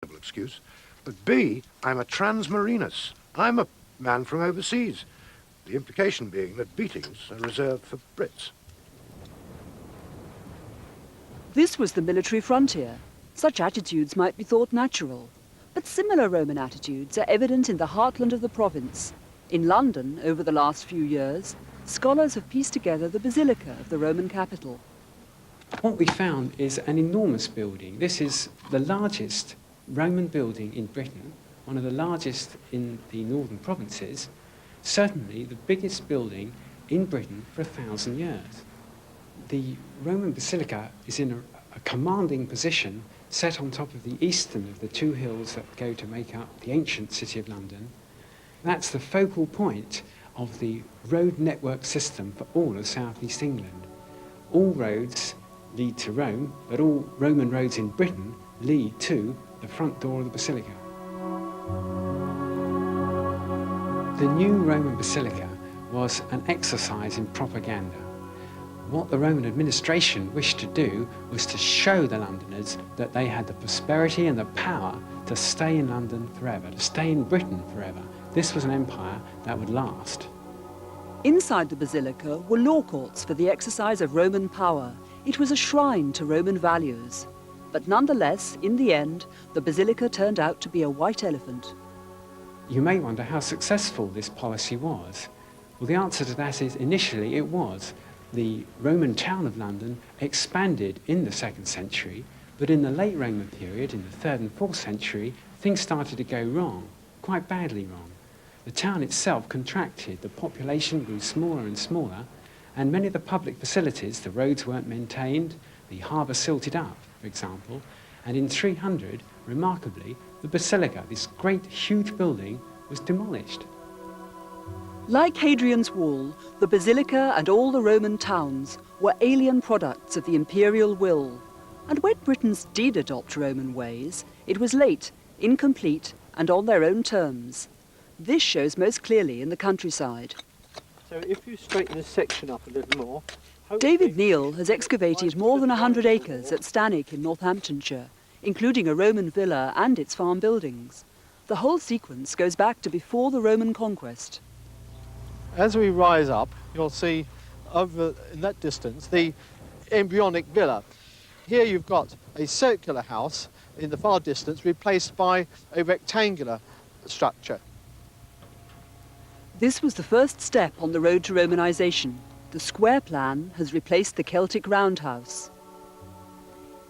excuse. But B, I'm a transmarinus. I'm a man from overseas. The implication being that beatings are reserved for Brits. This was the military frontier. Such attitudes might be thought natural. But similar Roman attitudes are evident in the heartland of the province. In London, over the last few years, scholars have pieced together the basilica of the Roman capital. What we found is an enormous building. This is the largest Roman building in Britain, one of the largest in the northern provinces, certainly the biggest building in Britain for 1,000 years. The Roman basilica is in a commanding position set on top of the eastern of the two hills that go to make up the ancient city of London. That's the focal point of the road network system for all of southeast England. All roads lead to Rome, but all Roman roads in Britain lead to the front door of the basilica. The new Roman basilica was an exercise in propaganda. What the Roman administration wished to do was to show the Londoners that they had the prosperity and the power to stay in London forever, to stay in Britain forever. This was an empire that would last. Inside the basilica were law courts for the exercise of Roman power. It was a shrine to Roman values. But nonetheless, in the end, the basilica turned out to be a white elephant. You may wonder how successful this policy was. Well, the answer to that is initially it was. The Roman town of London expanded in the 2nd century, but in the late Roman period, in the 3rd and 4th century, things started to go wrong, quite badly wrong. The town itself contracted, the population grew smaller and smaller, and many of the public facilities, the roads weren't maintained, the harbour silted up, for example, and in 300, remarkably, the basilica, this great, huge building, was demolished. Like Hadrian's Wall, the basilica and all the Roman towns were alien products of the imperial will. And when Britons did adopt Roman ways, it was late, incomplete, and on their own terms. This shows most clearly in the countryside. So if you straighten this section up a little more... David Neal has excavated more than 100 acres at Stanwick in Northamptonshire, including a Roman villa and its farm buildings. The whole sequence goes back to before the Roman conquest. As we rise up, you'll see over in that distance the embryonic villa. Here you've got a circular house in the far distance replaced by a rectangular structure. This was the first step on the road to Romanisation. The square plan has replaced the Celtic roundhouse.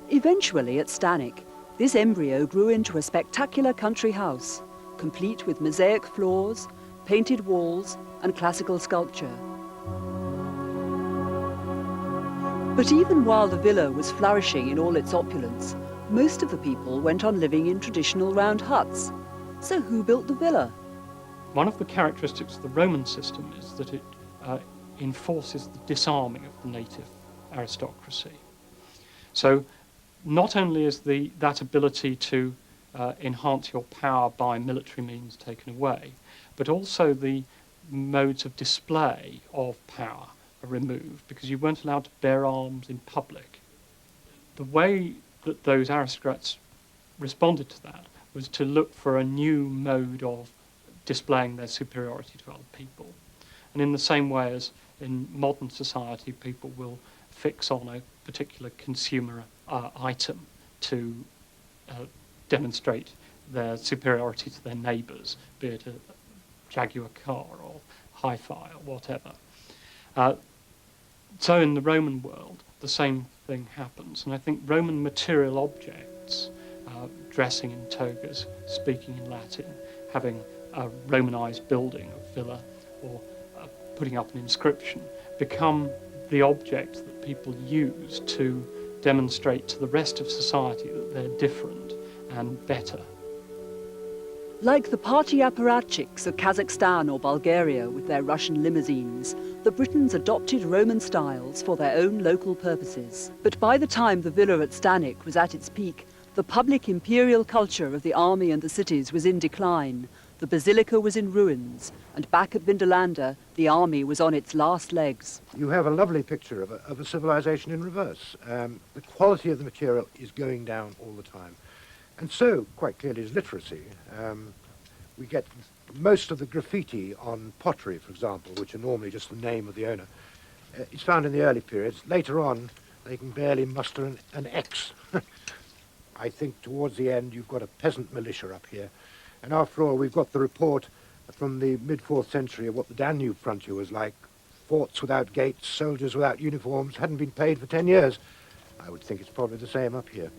Eventually, at Stanwick, this embryo grew into a spectacular country house, complete with mosaic floors, painted walls, and classical sculpture. But even while the villa was flourishing in all its opulence, most of the people went on living in traditional round huts. So who built the villa? One of the characteristics of the Roman system is that it enforces the disarming of the native aristocracy. So not only is that ability to enhance your power by military means taken away, but also the modes of display of power are removed because you weren't allowed to bear arms in public. The way that those aristocrats responded to that was to look for a new mode of displaying their superiority to other people. And in the same way as in modern society, people will fix on a particular consumer item to demonstrate their superiority to their neighbours, be it a Jaguar car or hi-fi or whatever. So in the Roman world, the same thing happens. And I think Roman material objects, dressing in togas, speaking in Latin, having a Romanized building, a villa, or putting up an inscription, become the object that people use to demonstrate to the rest of society that they're different and better. Like the party apparatchiks of Kazakhstan or Bulgaria with their Russian limousines, the Britons adopted Roman styles for their own local purposes. But by the time the villa at Stanwick was at its peak, the public imperial culture of the army and the cities was in decline. The basilica was in ruins, and back at Vindolanda, the army was on its last legs. You have a lovely picture of a civilization in reverse. The quality of the material is going down all the time. And so, quite clearly, is literacy. We get most of the graffiti on pottery, for example, which are normally just the name of the owner. It's found in the early periods. Later on, they can barely muster an X. I think towards the end, you've got a peasant militia up here. And after all, we've got the report from the mid-4th century of what the Danube frontier was like. Forts without gates, soldiers without uniforms, hadn't been paid for 10 years. I would think it's probably the same up here.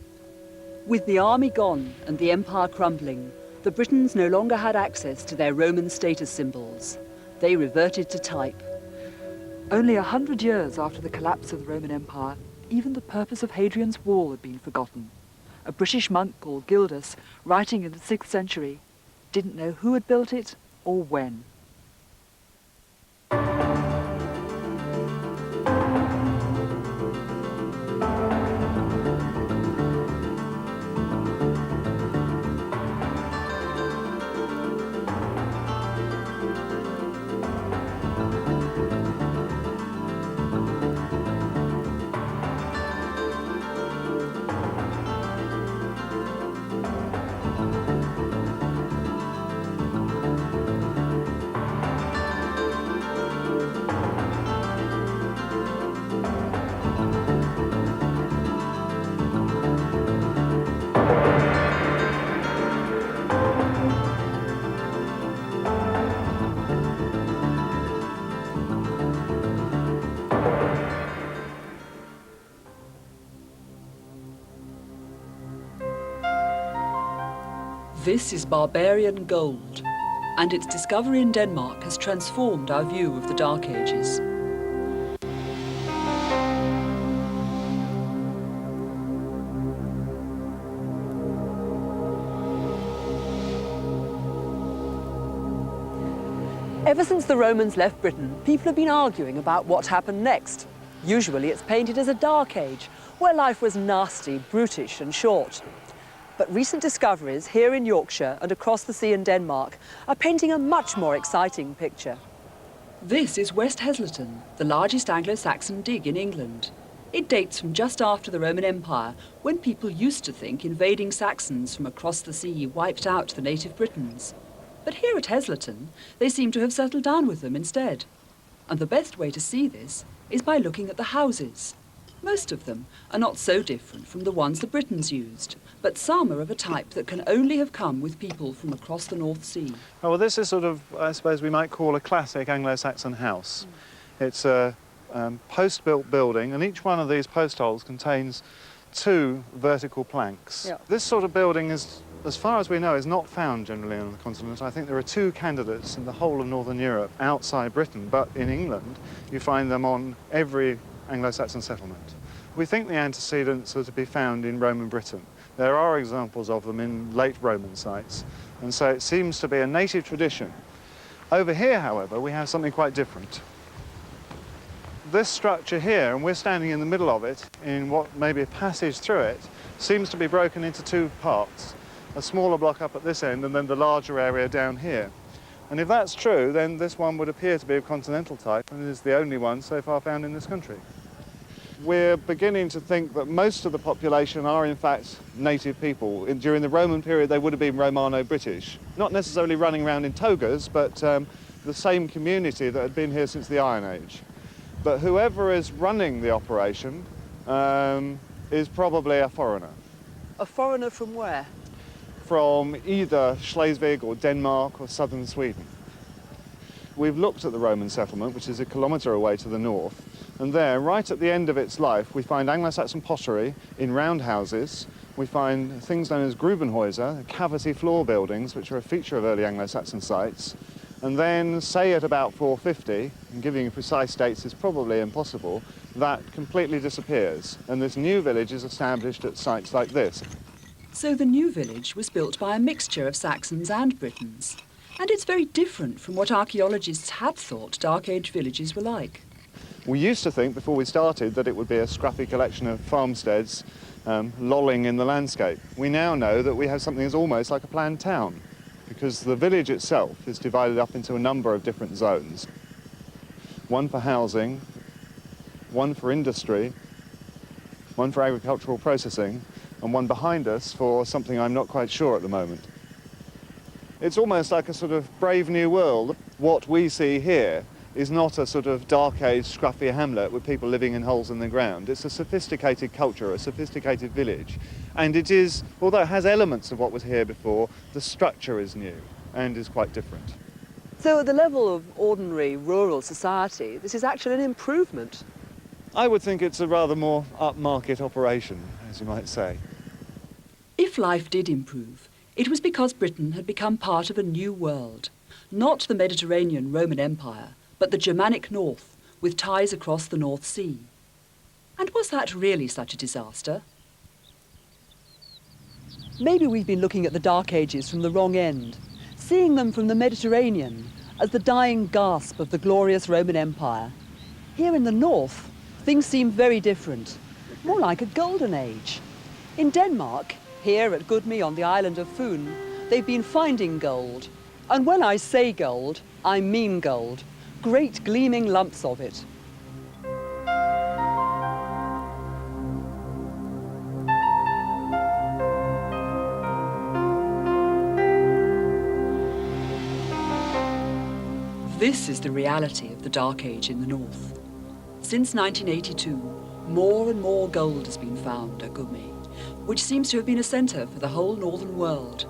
With the army gone and the empire crumbling, the Britons no longer had access to their Roman status symbols. They reverted to type. Only 100 years after the collapse of the Roman Empire, even the purpose of Hadrian's Wall had been forgotten. A British monk called Gildas, writing in the 6th century, didn't know who had built it or when. This is barbarian gold, and its discovery in Denmark has transformed our view of the Dark Ages. Ever since the Romans left Britain, people have been arguing about what happened next. Usually it's painted as a Dark Age, where life was nasty, brutish and short. But recent discoveries here in Yorkshire and across the sea in Denmark are painting a much more exciting picture. This is West Heslington, the largest Anglo-Saxon dig in England. It dates from just after the Roman Empire, when people used to think invading Saxons from across the sea wiped out the native Britons. But here at Heslington, they seem to have settled down with them instead. And the best way to see this is by looking at the houses. Most of them are not so different from the ones the Britons used, but some are of a type that can only have come with people from across the North Sea. Oh, well, this is sort of, I suppose we might call a classic Anglo-Saxon house. It's a post-built building, and each one of these post holes contains 2 vertical planks. Yeah. This sort of building is, as far as we know, is not found generally on the continent. I think there are 2 candidates in the whole of Northern Europe outside Britain, but in England you find them on every Anglo-Saxon settlement. We think the antecedents are to be found in Roman Britain. There are examples of them in late Roman sites, and so it seems to be a native tradition. Over here, however, we have something quite different. This structure here, and we're standing in the middle of it, in what may be a passage through it, seems to be broken into 2 parts. A smaller block up at this end, and then the larger area down here. And if that's true, then this one would appear to be of continental type, and is the only one so far found in this country. We're beginning to think that most of the population are in fact native people. During the Roman period they would have been Romano-British. Not necessarily running around in togas, but the same community that had been here since the Iron Age. But whoever is running the operation is probably a foreigner. A foreigner from where? From either Schleswig or Denmark or southern Sweden. We've looked at the Roman settlement, which is a kilometre away to the north, and there, right at the end of its life, we find Anglo-Saxon pottery in round houses. We find things known as Grubenhäuser, cavity floor buildings, which are a feature of early Anglo-Saxon sites. And then, say at about 450, and giving you precise dates is probably impossible, that completely disappears, and this new village is established at sites like this. So the new village was built by a mixture of Saxons and Britons. And it's very different from what archaeologists had thought Dark Age villages were like. We used to think, before we started, that it would be a scrappy collection of farmsteads lolling in the landscape. We now know that we have something that's almost like a planned town, because the village itself is divided up into a number of different zones. One for housing, one for industry, one for agricultural processing, and one behind us for something I'm not quite sure at the moment. It's almost like a sort of brave new world. What we see here is not a sort of dark age scruffy hamlet with people living in holes in the ground. It's a sophisticated culture, a sophisticated village. And it is, although it has elements of what was here before, the structure is new and is quite different. So at the level of ordinary rural society, this is actually an improvement. I would think it's a rather more upmarket operation, as you might say. If life did improve, it was because Britain had become part of a new world. Not the Mediterranean Roman Empire, but the Germanic North, with ties across the North Sea. And was that really such a disaster? Maybe we've been looking at the Dark Ages from the wrong end, seeing them from the Mediterranean as the dying gasp of the glorious Roman Empire. Here in the north, things seem very different, more like a golden age. In Denmark, here at Gudme on the island of Fyn, they've been finding gold. And when I say gold, I mean gold. Great gleaming lumps of it. This is the reality of the Dark Age in the north. Since 1982, more and more gold has been found at Gudme, which seems to have been a centre for the whole northern world.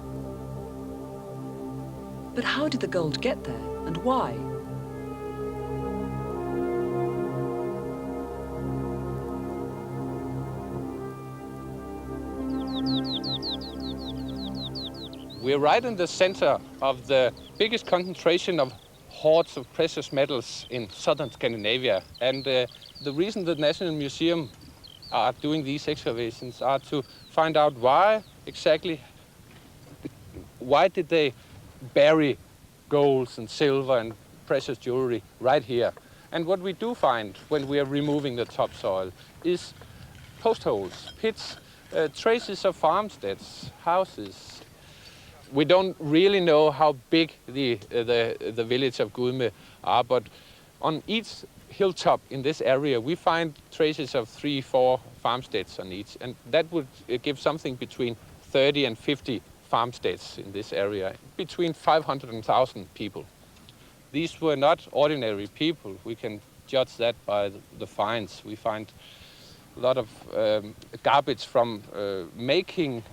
But how did the gold get there, and why? We're right in the center of the biggest concentration of hoards of precious metals in southern Scandinavia. And the reason the National Museum are doing these excavations are to find out why did they bury golds and silver and precious jewelry right here. And what we do find when we are removing the topsoil is post holes, pits, traces of farmsteads, houses. We don't really know how big the village of Gudme are, but on each hilltop in this area we find traces of 3-4 farmsteads on each, and that would give something between 30 and 50 farmsteads in this area, between 500 and 1,000 people. These were not ordinary people. We can judge that by the finds. We find a lot of garbage from making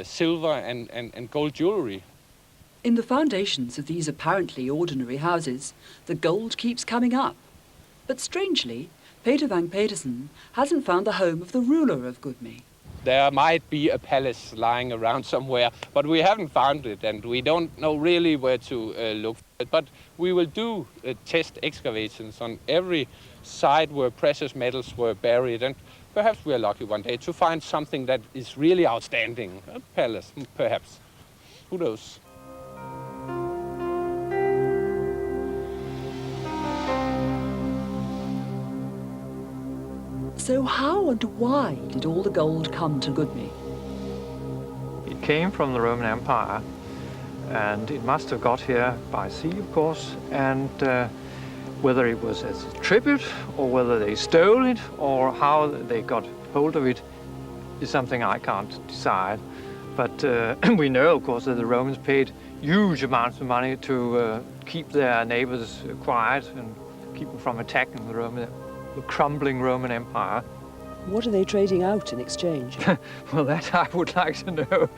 silver and gold jewelry. In the foundations of these apparently ordinary houses, the gold keeps coming up. But strangely, Peter Van Petersen hasn't found the home of the ruler of Gudme. There might be a palace lying around somewhere, but we haven't found it, and we don't know really where to look for it. But we will do test excavations on every site where precious metals were buried, and perhaps we are lucky one day to find something that is really outstanding. A palace, perhaps. Who knows? So how and why did all the gold come to Gudme? It came from the Roman Empire, and it must have got here by sea, of course, and whether it was as a tribute or whether they stole it or how they got hold of it is something I can't decide. But we know, of course, that the Romans paid huge amounts of money to keep their neighbors quiet and keep them from attacking the crumbling Roman Empire. What are they trading out in exchange? Well, that I would like to know.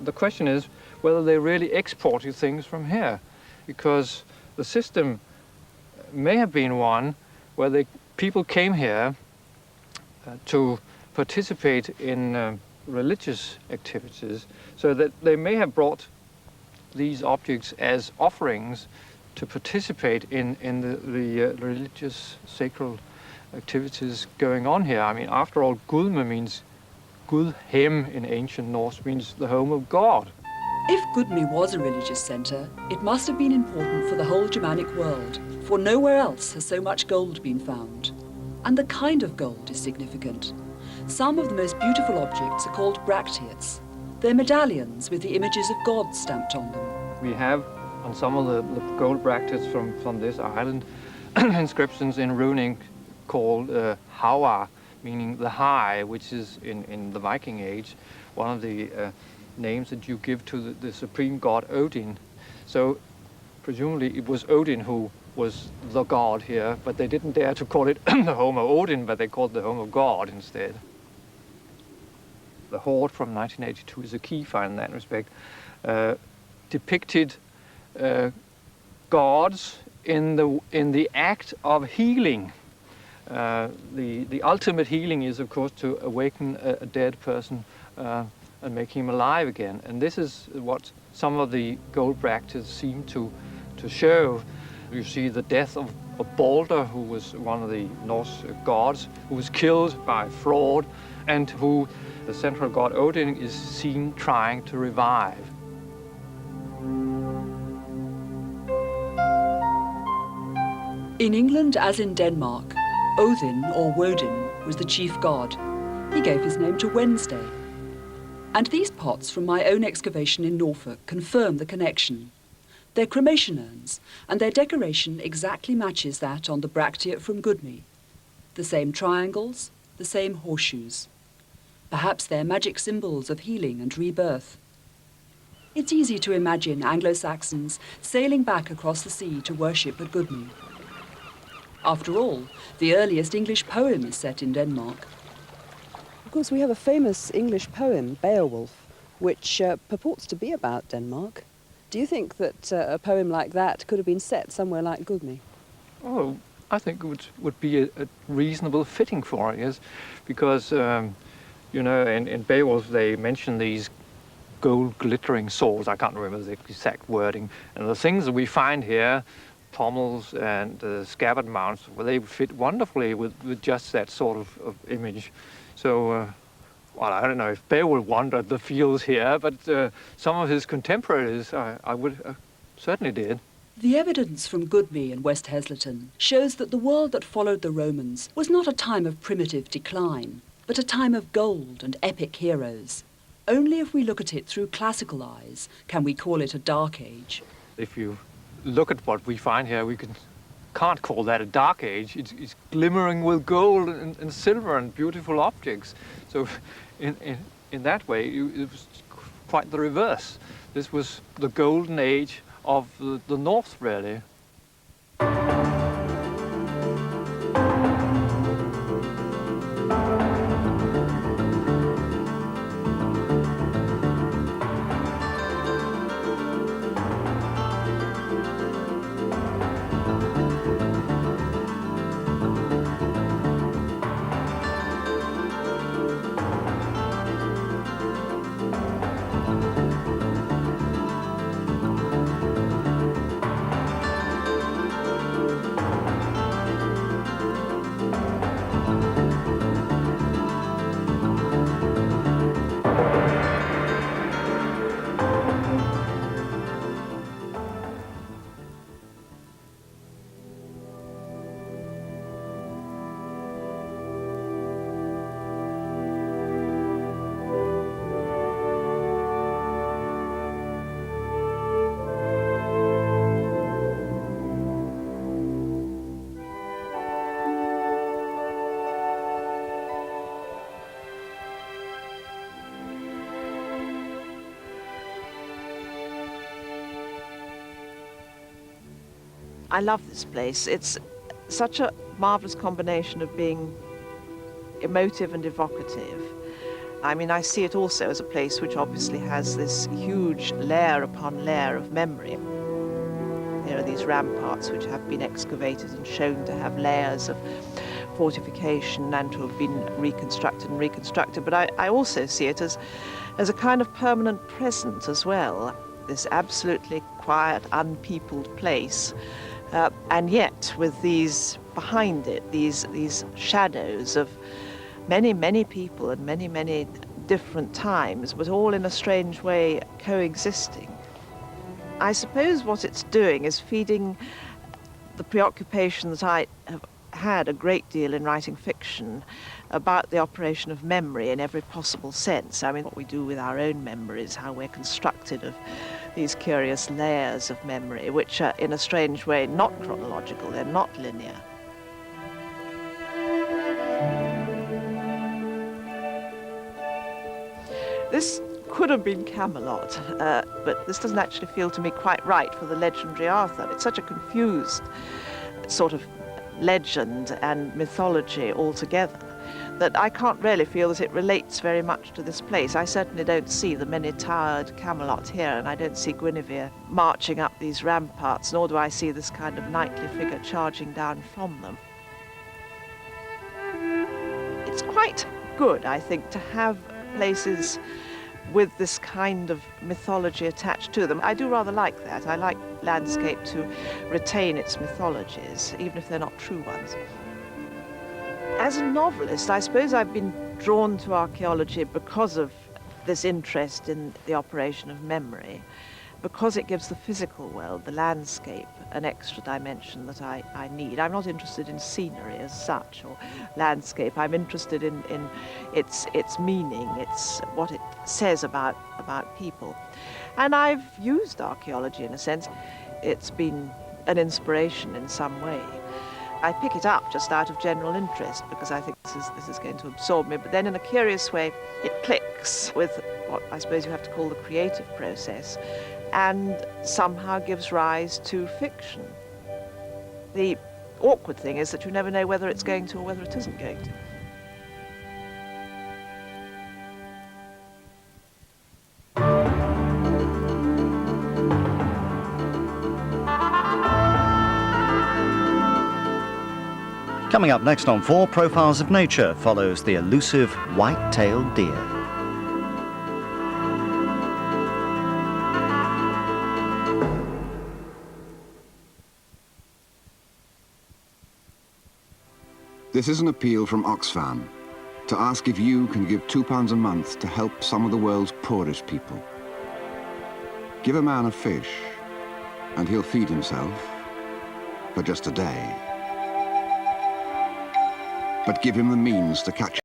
The question is whether they really exported things from here, because the system may have been one where people came here to participate in religious activities, so that they may have brought these objects as offerings to participate in the religious sacred activities going on here. I mean, after all, Gudme means Gudhem in ancient Norse, means the home of God. If Gudme was a religious centre, it must have been important for the whole Germanic world, for nowhere else has so much gold been found. And the kind of gold is significant. Some of the most beautiful objects are called bracteates. They're medallions with the images of God stamped on them. We have on some of the gold bracteates from this island inscriptions in runic called Hawa, meaning the high, which is in the Viking Age one of the names that you give to the supreme god Odin. So presumably it was Odin who was the god here, but they didn't dare to call it the home of Odin, but they called it the home of God instead. The Hoard from 1982 is a key find in that respect. Depicted gods in the act of healing. The ultimate healing is, of course, to awaken a dead person and make him alive again. And this is what some of the gold bracteates seem to show. You see the death of Balder, who was one of the Norse gods, who was killed by fraud, and who the central god Odin is seen trying to revive. In England, as in Denmark, Odin, or Woden, was the chief god. He gave his name to Wednesday. And these pots from my own excavation in Norfolk confirm the connection. They're cremation urns, and their decoration exactly matches that on the bracteate from Gudme. The same triangles, the same horseshoes. Perhaps they're magic symbols of healing and rebirth. It's easy to imagine Anglo-Saxons sailing back across the sea to worship at Gudme. After all, the earliest English poem is set in Denmark. Of course, we have a famous English poem, Beowulf, which purports to be about Denmark. Do you think that a poem like that could have been set somewhere like Gudme? Oh, I think it would be a reasonable fitting for it, yes, because, you know, in Beowulf they mention these gold glittering swords. I can't remember the exact wording. And the things that we find here, pommels and scabbard mounts, well, they fit wonderfully with just that sort of image. So, well, I don't know if Beowulf wandered the fields here, but some of his contemporaries, I would certainly did. The evidence from Gudme and West Heslington shows that the world that followed the Romans was not a time of primitive decline, but a time of gold and epic heroes. Only if we look at it through classical eyes can we call it a dark age. If you look at what we find here, we can't call that a dark age. It's glimmering with gold and silver and beautiful objects. So in that way, it was quite the reverse. This was the golden age of the North, really. I love this place. It's such a marvellous combination of being emotive and evocative. I mean, I see it also as a place which obviously has this huge layer upon layer of memory. There are these ramparts which have been excavated and shown to have layers of fortification and to have been reconstructed and reconstructed. But I also see it as a kind of permanent present as well. This absolutely quiet, unpeopled place. And yet, with these behind it, these shadows of many, many people and many, many different times, but all in a strange way coexisting. I suppose what it's doing is feeding the preoccupation that I have had a great deal in writing fiction about the operation of memory in every possible sense. I mean, what we do with our own memories, how we're constructed of these curious layers of memory, which are in a strange way not chronological, they're not linear. This could have been Camelot, but this doesn't actually feel to me quite right for the legendary Arthur. It's such a confused sort of legend and mythology altogether that I can't really feel that it relates very much to this place. I certainly don't see the many-towered Camelot here, and I don't see Guinevere marching up these ramparts, nor do I see this kind of knightly figure charging down from them. It's quite good, I think, to have places with this kind of mythology attached to them. I do rather like that. I like landscape to retain its mythologies, even if they're not true ones. As a novelist, I suppose I've been drawn to archaeology because of this interest in the operation of memory, because it gives the physical world, the landscape, an extra dimension that I need. I'm not interested in scenery as such, or landscape. I'm interested in its meaning, what it says about people. And I've used archaeology in a sense. It's been an inspiration in some way. I pick it up just out of general interest because I think this is going to absorb me, but then in a curious way it clicks with what I suppose you have to call the creative process and somehow gives rise to fiction. The awkward thing is that you never know whether it's going to or whether it isn't going to. Coming up next on 4 Profiles of Nature follows the elusive white-tailed deer. This is an appeal from Oxfam to ask if you can give £2 a month to help some of the world's poorest people. Give a man a fish and he'll feed himself for just a day. But give him the means to catch.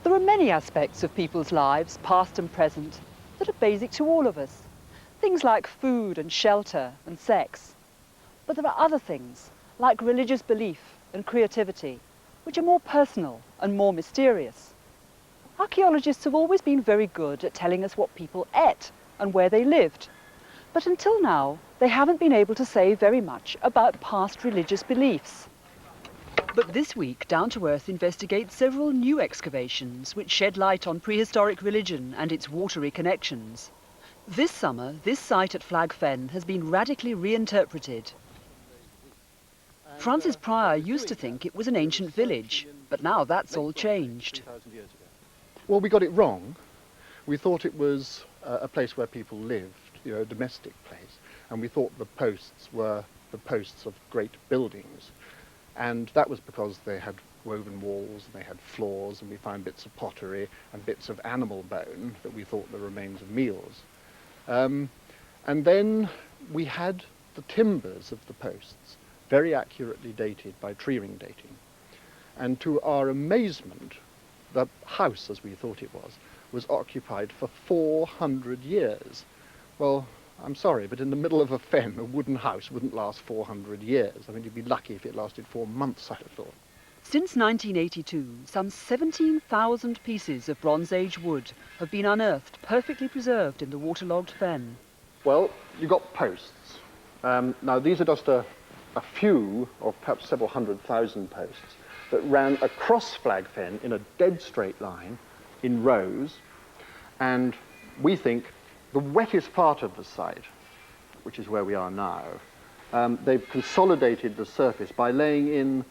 There are many aspects of people's lives, past and present, that are basic to all of us. Things like food and shelter and sex. But there are other things, like religious belief and creativity, which are more personal and more mysterious. Archaeologists have always been very good at telling us what people ate and where they lived. But until now, they haven't been able to say very much about past religious beliefs. But this week, Down to Earth investigates several new excavations which shed light on prehistoric religion and its watery connections. This summer, this site at Flag Fen has been radically reinterpreted. Francis Pryor used to think it was an ancient village, but now that's all changed. Well, we got it wrong. We thought it was a place where people lived, you know, a domestic place, and we thought the posts were the posts of great buildings. And that was because they had woven walls and they had floors, and we found bits of pottery and bits of animal bone that we thought were remains of meals. And then we had the timbers of the posts very accurately dated by tree ring dating. And to our amazement, the house, as we thought it was occupied for 400 years. Well, I'm sorry, but in the middle of a fen, a wooden house wouldn't last 400 years. I mean, you'd be lucky if it lasted 4 months, I'd have thought. Since 1982, some 17,000 pieces of Bronze Age wood have been unearthed, perfectly preserved in the waterlogged fen. Well, you've got posts. Now, these are just a few, or perhaps several 100,000 posts, that ran across Flag Fen in a dead straight line, in rows, and we think the wettest part of the site, which is where we are now, they've consolidated the surface by laying in,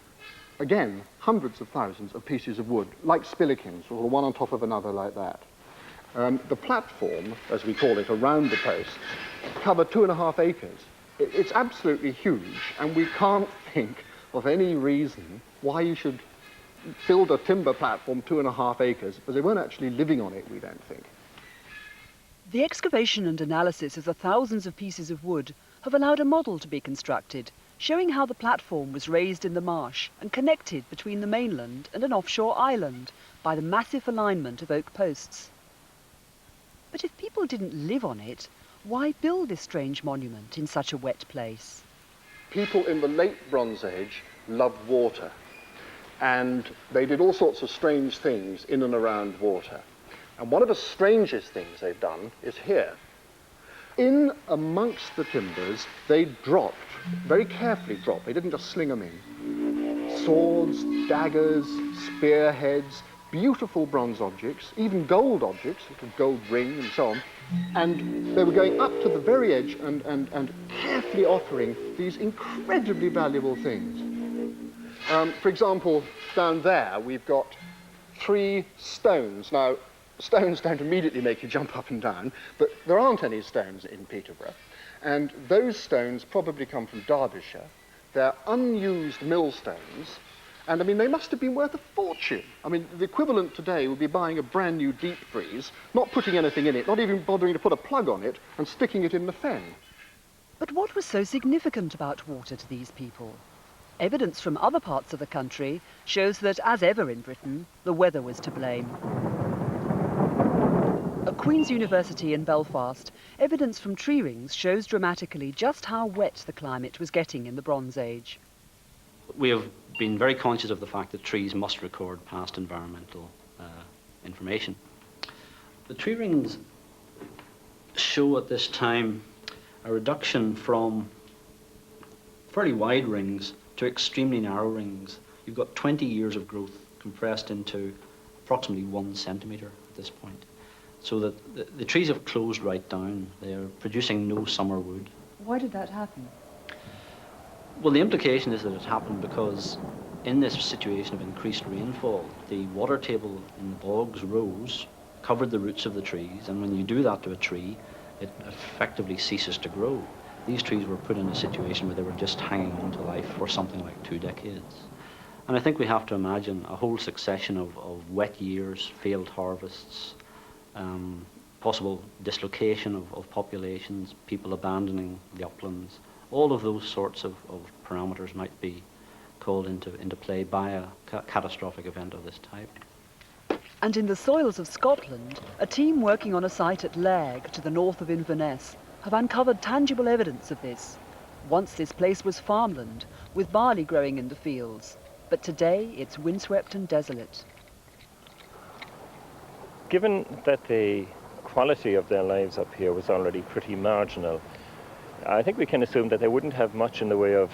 again, hundreds of thousands of pieces of wood, like spillikins, or one on top of another like that. The platform, as we call it, around the posts, cover 2.5 acres. It's absolutely huge, and we can't think of any reason why you should build a timber platform 2.5 acres, but they weren't actually living on it, we don't think. The excavation and analysis of the thousands of pieces of wood have allowed a model to be constructed, showing how the platform was raised in the marsh and connected between the mainland and an offshore island by the massive alignment of oak posts. But if people didn't live on it, why build this strange monument in such a wet place? People in the late Bronze Age loved water, and they did all sorts of strange things in and around water. And one of the strangest things they've done is here. In amongst the timbers, they dropped, very carefully dropped, they didn't just sling them in, swords, daggers, spearheads, beautiful bronze objects, even gold objects, like a gold ring and so on. And they were going up to the very edge and carefully offering these incredibly valuable things. For example, down there we've got 3 stones. Now, stones don't immediately make you jump up and down, but there aren't any stones in Peterborough. And those stones probably come from Derbyshire. They're unused millstones. And I mean, they must have been worth a fortune. I mean, the equivalent today would be buying a brand new deep freeze, not putting anything in it, not even bothering to put a plug on it, and sticking it in the fen. But what was so significant about water to these people? Evidence from other parts of the country shows that, as ever in Britain, the weather was to blame. At Queen's University in Belfast, evidence from tree rings shows dramatically just how wet the climate was getting in the Bronze Age. We have been very conscious of the fact that trees must record past environmental information. The tree rings show at this time a reduction from fairly wide rings to extremely narrow rings. You've got 20 years of growth compressed into approximately 1 centimetre at this point. So that the trees have closed right down. They are producing no summer wood. Why did that happen? Well, the implication is that it happened because in this situation of increased rainfall, the water table in the bogs rose, covered the roots of the trees, and when you do that to a tree, it effectively ceases to grow. These trees were put in a situation where they were just hanging on to life for something like 2 decades. And I think we have to imagine a whole succession of wet years, failed harvests, possible dislocation of populations, people abandoning the uplands. All of those sorts of parameters might be called into play by a catastrophic event of this type. And in the soils of Scotland, a team working on a site at Lairg, to the north of Inverness, have uncovered tangible evidence of this. Once this place was farmland, with barley growing in the fields, but today it's windswept and desolate. Given that the quality of their lives up here was already pretty marginal, I think we can assume that they wouldn't have much in the way of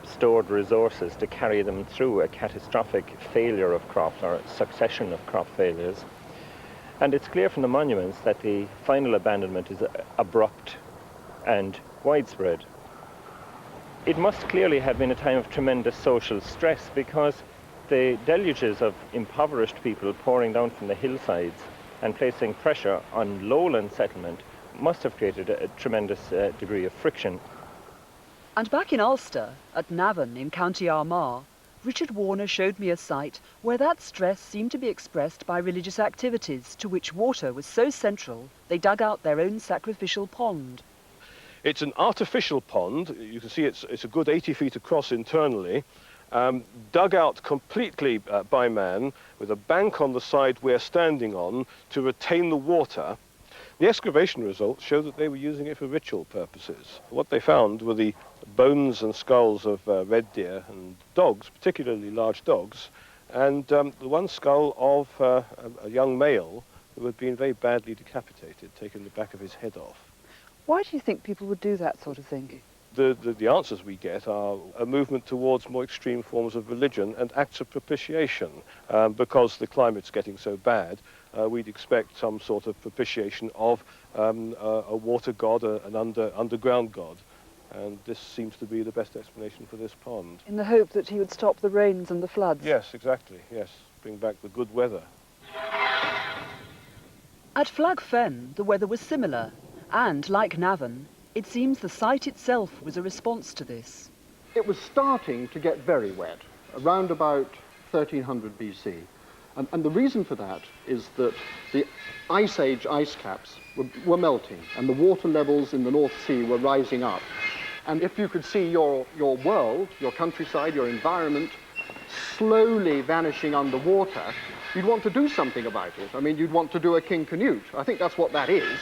stored resources to carry them through a catastrophic failure of crops or a succession of crop failures. And it's clear from the monuments that the final abandonment is abrupt and widespread. It must clearly have been a time of tremendous social stress, because the deluges of impoverished people pouring down from the hillsides and placing pressure on lowland settlement must have created a tremendous degree of friction. And back in Ulster, at Navan in County Armagh, Richard Warner showed me a site where that stress seemed to be expressed by religious activities to which water was so central they dug out their own sacrificial pond. It's an artificial pond. You can see it's a good 80 feet across internally, dug out completely by man with a bank on the side we're standing on to retain the water. The excavation results show that they were using it for ritual purposes. What they found were the bones and skulls of red deer and dogs, particularly large dogs, and the one skull of a young male who had been very badly decapitated, taken the back of his head off. Why do you think people would do that sort of thing? The answers we get are a movement towards more extreme forms of religion and acts of propitiation. Because the climate's getting so bad, we'd expect some sort of propitiation of a water god, an underground god. And this seems to be the best explanation for this pond. In the hope that he would stop the rains and the floods? Yes, exactly, yes. Bring back the good weather. At Flag Fen, the weather was similar, and, like Navan, it seems the site itself was a response to this. It was starting to get very wet, around about 1300 BC. And the reason for that is that the Ice Age ice caps were melting, and the water levels in the North Sea were rising up. And if you could see your world, your countryside, your environment, slowly vanishing underwater, you'd want to do something about it. I mean, you'd want to do a King Canute. I think that's what that is.